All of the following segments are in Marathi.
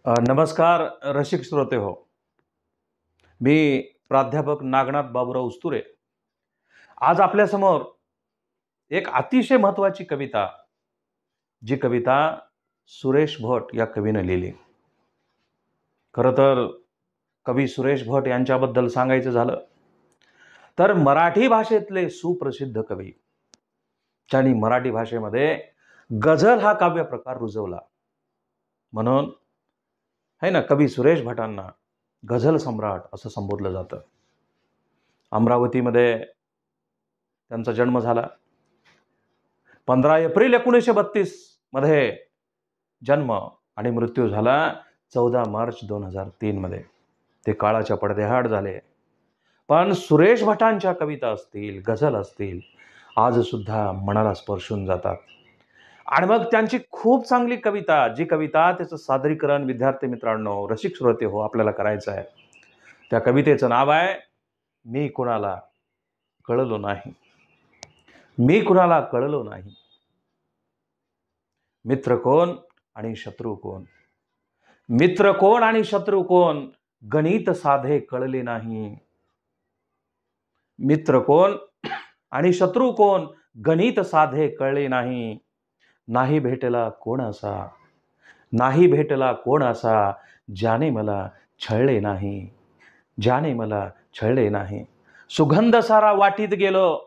नमस्कार रसिक श्रोते हो. मी प्राध्यापक नागनाथ बाबूराव उस्तुरे. आज आपल्यासमोर एक अतिशय महत्त्वाची कविता, जी कविता सुरेश भट या कवीने लिहिली. खरं तर कवी सुरेश भट यांच्याबद्दल सांगायचं झालं तर मराठी भाषेतले सुप्रसिद्ध कवी, ज्यांनी मराठी भाषेमध्ये गझल हा काव्य प्रकार रुजवला. म्हणून है ना, कवी सुरेश भटांना गझल सम्राट असं संबोधलं जातं. अमरावतीमध्ये त्यांचा जन्म झाला. 15 एप्रिल 1932 मध्ये जन्म आणि मृत्यू झाला 14 मार्च 2003 मध्ये. ते काळाच्या पडद्याआड झाले. पण सुरेश भटांच्या कविता असतील, गझल असतील, आज सुद्धा मनाला स्पर्शून जातात. आणि मग त्यांची खूप चांगली कविता, जी कविता त्याचं सादरीकरण विद्यार्थी मित्रांनो, रसिक श्रोते हो, आपल्याला करायचं आहे. त्या कवितेचं नाव आहे मी कुणाला कळलो नाही. मी कुणाला कळलो नाही. मित्र कोण आणि शत्रू कोण, मित्र कोण आणि शत्रू कोण, गणित साधे कळले नाही. मित्र कोण आणि शत्रू कोण, गणित साधे कळले नाही. नाही भेटला कोण असा, नाही भेटला कोण असा, ज्याने मला छळले नाही, ज्याने मला छळले नाही. सुगंध सारा वाटीत गेलो,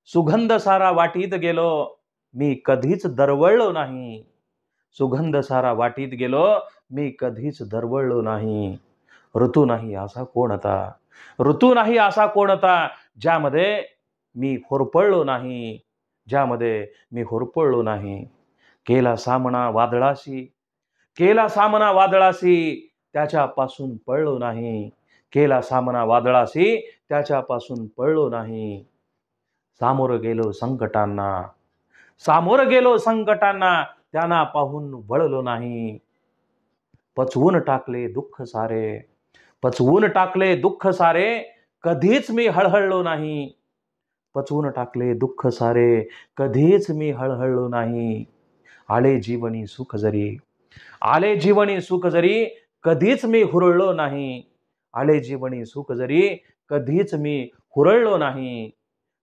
सुगंध सारा वाटीत गेलो, मी कधीच दरवळलो नाही. सुगंध सारा वाटीत गेलो, मी कधीच दरवळलो नाही. ऋतू नाही असा कोणता, ऋतू नाही असा कोणता, ज्यामध्ये मी होरपळलो नाही, ज्यामध्ये मी होरपळलो नाही. केला सामना वादळाशी, केला सामना वादळाशी, त्याच्यापासून पळलो नाही. केला सामना वादळाशी, त्याच्यापासून पळलो नाही. सामोर गेलो संकटांना, सामोर गेलो संकटांना, त्यांना पाहून वळलो नाही. पचवून टाकले दुःख सारे, पचवून टाकले दुःख सारे, कधीच मी हळहळलो नाही. पचवून टाकले दुःख सारे, कधीच मी हळहळलो नाही. आले जीवनी सुख जरी, आले जीवनी सुख जरी, कधीच मी हुरळलो नाही. आले जीवनी सुख जरी, कधीच मी हुरळलो नाही.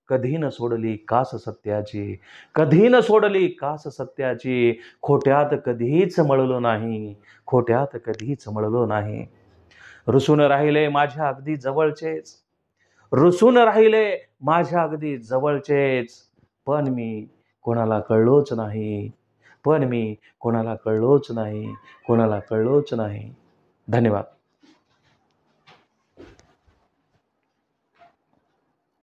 कधी न सोडली कास सत्याची, कधी न सोडली कास सत्याची, खोट्यात कधीच मळलो नाही, खोट्यात कधीच मळलो नाही. रुसून राहिले माझ्या अगदी जवळचेच, रुसून राहिले माझ्या अगदी जवळचेच, पण मी कोणाला कळलोच नाही, पण मी कोणाला कळलोच नाही, कोणाला कळलोच नाही. धन्यवाद.